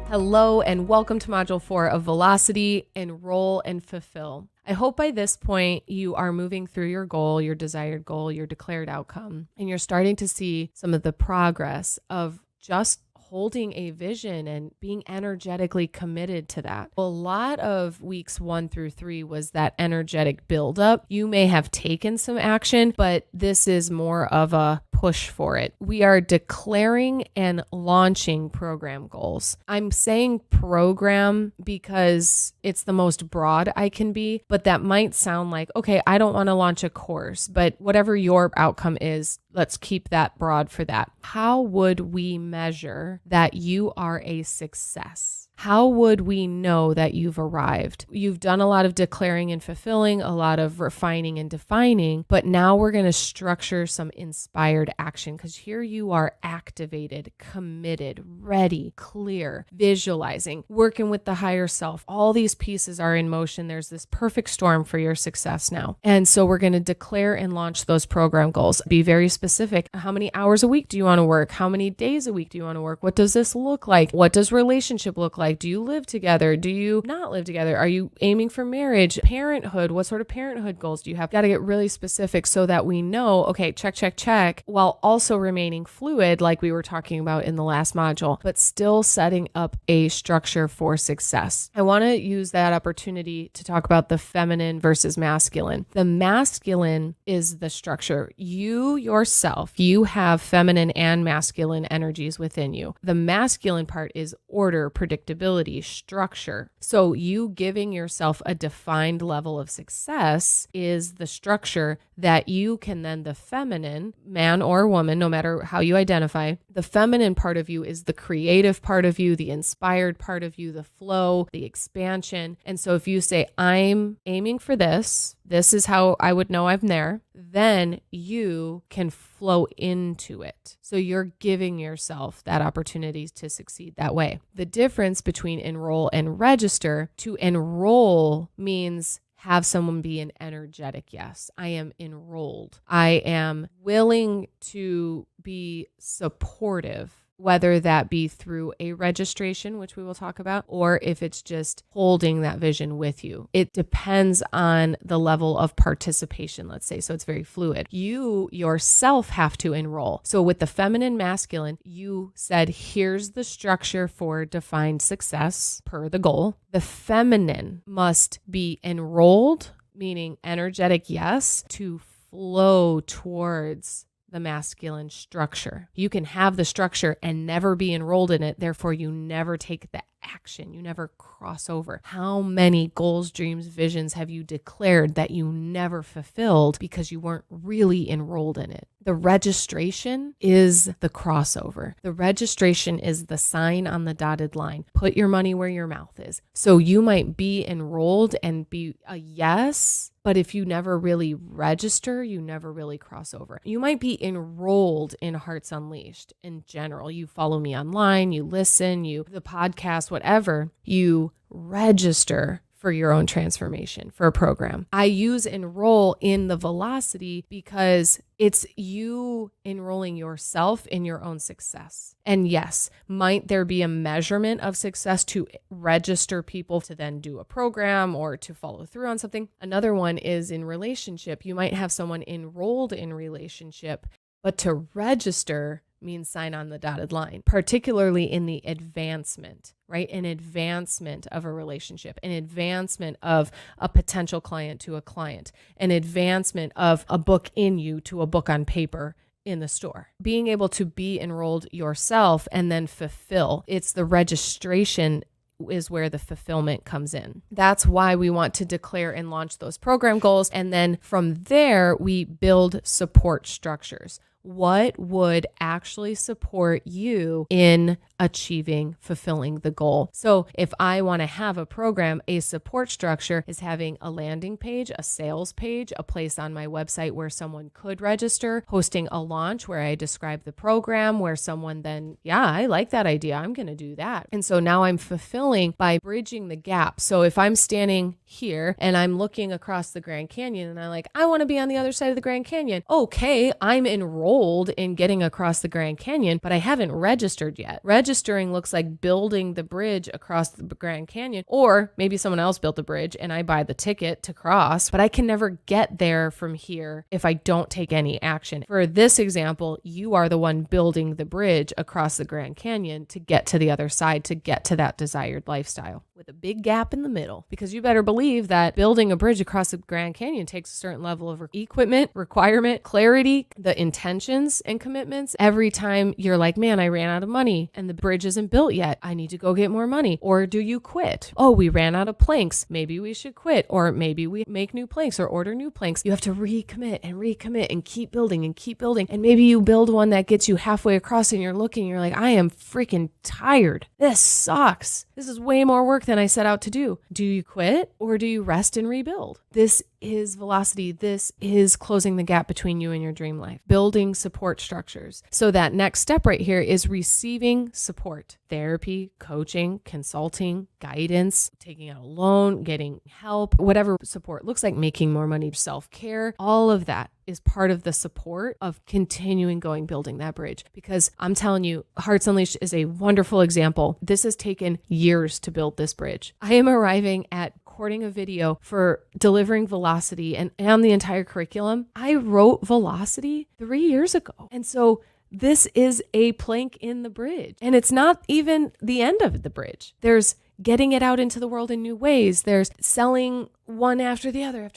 Hello and welcome to Module 4 of Velocity, Enroll, and Fulfill. I hope by this point you are moving through your goal, your desired goal, your declared outcome, and you're starting to see some of the progress of just holding a vision and being energetically committed to that. A lot of weeks 1 through 3 was that energetic buildup. You may have taken some action, but this is more of a push for it. We are declaring and launching program goals. I'm saying program because it's the most broad I can be, but that might sound like, okay, I don't want to launch a course, but whatever your outcome is, let's keep that broad for that. How would we measure that you are a success? How would we know that you've arrived? You've done a lot of declaring and fulfilling, a lot of refining and defining, but now we're going to structure some inspired action because here you are activated, committed, ready, clear, visualizing, working with the higher self. All these pieces are in motion. There's this perfect storm for your success now. And so we're going to declare and launch those program goals. Be very specific. How many hours a week do you want to work? How many days a week do you want to work? What does this look like? What does relationship look like? Do you live together? Do you not live together? Are you aiming for marriage? Parenthood? What sort of parenthood goals do you have? Got to get really specific so that we know, okay, check, while also remaining fluid like we were talking about in the last module, but still setting up a structure for success. I want to use that opportunity to talk about the feminine versus masculine. The masculine is the structure. You yourself, you have feminine and masculine energies within you. The masculine part is order, predictability, structure. So you giving yourself a defined level of success is the structure that you can then, the feminine, man or woman, no matter how you identify, the feminine part of you is the creative part of you, the inspired part of you, the flow, the expansion. And so if you say, I'm aiming for this is how I would know I'm there, then you can flow into it. So you're giving yourself that opportunity to succeed that way. The difference between enroll and register, to enroll means have someone be an energetic yes. I am enrolled. I am willing to be supportive, whether that be through a registration, which we will talk about, or if it's just holding that vision with you. It depends on the level of participation, let's say. So it's very fluid. You yourself have to enroll. So with the feminine, masculine, you said, here's the structure for defined success per the goal. The feminine must be enrolled, meaning energetic yes, to flow towards the masculine structure. You can have the structure and never be enrolled in it. Therefore, you never take the action. You never cross over. How many goals, dreams, visions have you declared that you never fulfilled because you weren't really enrolled in it? The registration is the crossover. The registration is the sign on the dotted line. Put your money where your mouth is. So you might be enrolled and be a yes, but if you never really register, you never really cross over. You might be enrolled in Hearts Unleashed in general. You follow me online, you listen, the podcast, whatever, you register for your own transformation for a program. I use enroll in the velocity because it's you enrolling yourself in your own success. And yes, might there be a measurement of success to register people to then do a program or to follow through on something? Another one is in relationship. You might have someone enrolled in relationship, but to register means sign on the dotted line, particularly in the advancement, right? An advancement of a relationship, an advancement of a potential client to a client, an advancement of a book in you to a book on paper in the store. Being able to be enrolled yourself and then fulfill, it's the registration is where the fulfillment comes in. That's why we want to declare and launch those program goals. And then from there, we build support structures. What would actually support you in achieving, fulfilling the goal? So if I want to have a program, a support structure is having a landing page, a sales page, a place on my website where someone could register, hosting a launch where I describe the program, where someone then, yeah, I like that idea. I'm going to do that. And so now I'm fulfilling by bridging the gap. So if I'm standing here and I'm looking across the Grand Canyon and I'm like, I want to be on the other side of the Grand Canyon. Okay, I'm enrolled in getting across the Grand Canyon, but I haven't registered yet. Registering looks like building the bridge across the Grand Canyon, or maybe someone else built the bridge and I buy the ticket to cross, but I can never get there from here if I don't take any action. For this example, you are the one building the bridge across the Grand Canyon to get to the other side, to get to that desired lifestyle with a big gap in the middle, because you better believe that building a bridge across the Grand Canyon takes a certain level of equipment, requirement, clarity, the intentions and commitments. Every time you're like, man, I ran out of money and the bridge isn't built yet. I need to go get more money. Or do you quit? Oh, we ran out of planks. Maybe we should quit. Or maybe we make new planks or order new planks. You have to recommit and keep building and keep building. And maybe you build one that gets you halfway across and you're looking, you're like, I am freaking tired. This sucks. This is way more work than I set out to do. Do you quit or do you rest and rebuild? This is velocity. This is closing the gap between you and your dream life, building support structures. So that next step right here is receiving support, therapy, coaching, consulting, guidance, taking out a loan, getting help, whatever support looks like, making more money, self-care, all of that is part of the support of continuing going, building that bridge. Because I'm telling you, Hearts Unleashed is a wonderful example. This has taken years to build this bridge. I am arriving at recording a video for delivering velocity and the entire curriculum. I wrote velocity 3 years ago. And so this is a plank in the bridge. And it's not even the end of the bridge. There's getting it out into the world in new ways. There's selling one after the other.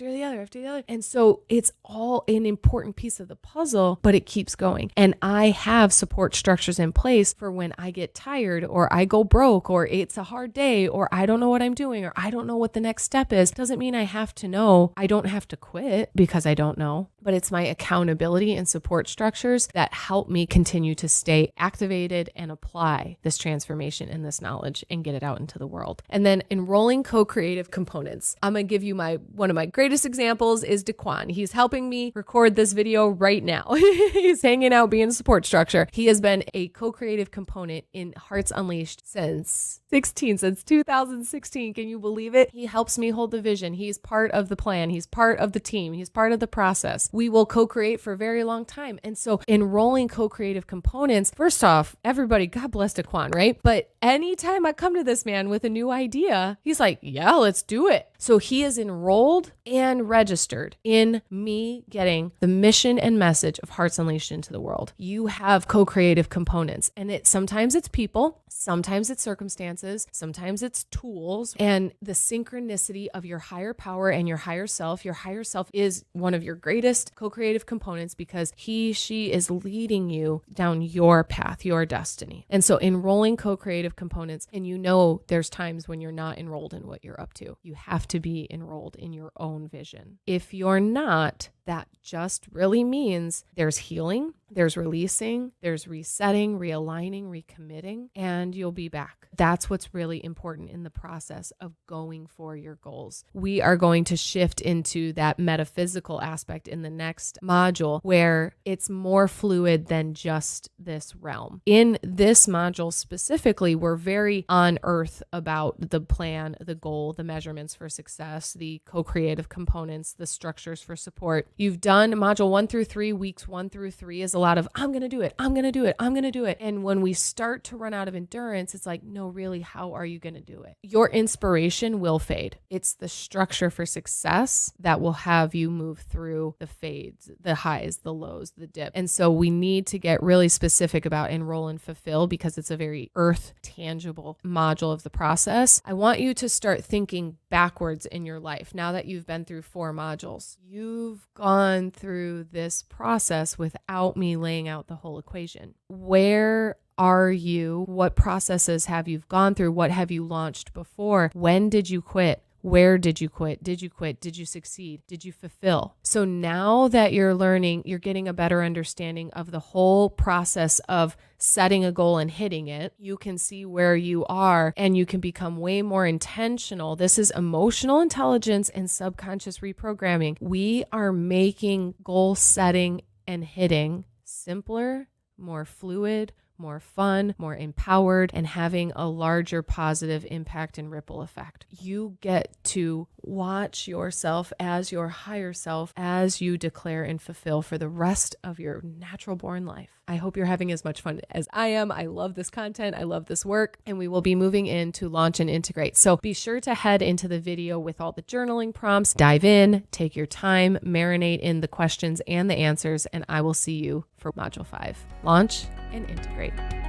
And so it's all an important piece of the puzzle, but it keeps going. And I have support structures in place for when I get tired or I go broke or it's a hard day or I don't know what I'm doing or I don't know what the next step is. Doesn't mean I have to know. I don't have to quit because I don't know, but it's my accountability and support structures that help me continue to stay activated and apply this transformation and this knowledge and get it out into the world. And then enrolling co-creative components. I'm going to give you one of my greatest examples is Daquan. He's helping me record this video right now. He's hanging out, being a support structure. He has been a co-creative component in Hearts Unleashed since 2016. Can you believe it? He helps me hold the vision. He's part of the plan. He's part of the team. He's part of the process. We will co-create for a very long time. And so enrolling co-creative components, first off, everybody, God bless Daquan, right? But anytime I come to this man with a new idea, he's like, yeah, let's do it. So he is enrolled and registered in me getting the mission and message of Hearts Unleashed into the world. You have co-creative components, and sometimes it's people, sometimes it's circumstances, sometimes it's tools, and the synchronicity of your higher power and your higher self. Your higher self is one of your greatest co-creative components because she is leading you down your path, your destiny. And so enrolling co-creative components, and there's times when you're not enrolled in what you're up to. You have to be enrolled in your own vision. If you're not, that just really means there's healing, there's releasing, there's resetting, realigning, recommitting, and you'll be back. That's what's really important in the process of going for your goals. We are going to shift into that metaphysical aspect in the next module where it's more fluid than just this realm. In this module specifically, we're very on earth about the plan, the goal, the measurements for success, the co-creative components, the structures for support. You've done module 1 through 3, weeks 1 through 3 is a lot of, I'm going to do it. And when we start to run out of endurance, it's like, no, really, how are you going to do it? Your inspiration will fade. It's the structure for success that will have you move through the fades, the highs, the lows, the dip. And so we need to get really specific about enroll and fulfill because it's a very earth tangible module of the process. I want you to start thinking backwards in your life. Now that you've been through 4 modules, you've gone through this process without me laying out the whole equation. Where are you? What processes have you gone through? What have you launched before? When did you quit? Where did you quit? Did you quit? Did you succeed? Did you fulfill? So now that you're learning, you're getting a better understanding of the whole process of setting a goal and hitting it. You can see where you are and you can become way more intentional. This is emotional intelligence and subconscious reprogramming. We are making goal setting and hitting simpler, more fluid, more fun, more empowered, and having a larger positive impact and ripple effect. You get to watch yourself as your higher self as you declare and fulfill for the rest of your natural born life. I hope you're having as much fun as I am. I love this content. I love this work, and we will be moving into launch and integrate. So be sure to head into the video with all the journaling prompts, dive in, take your time, marinate in the questions and the answers, and I will see you for Module 5, Launch and Integrate.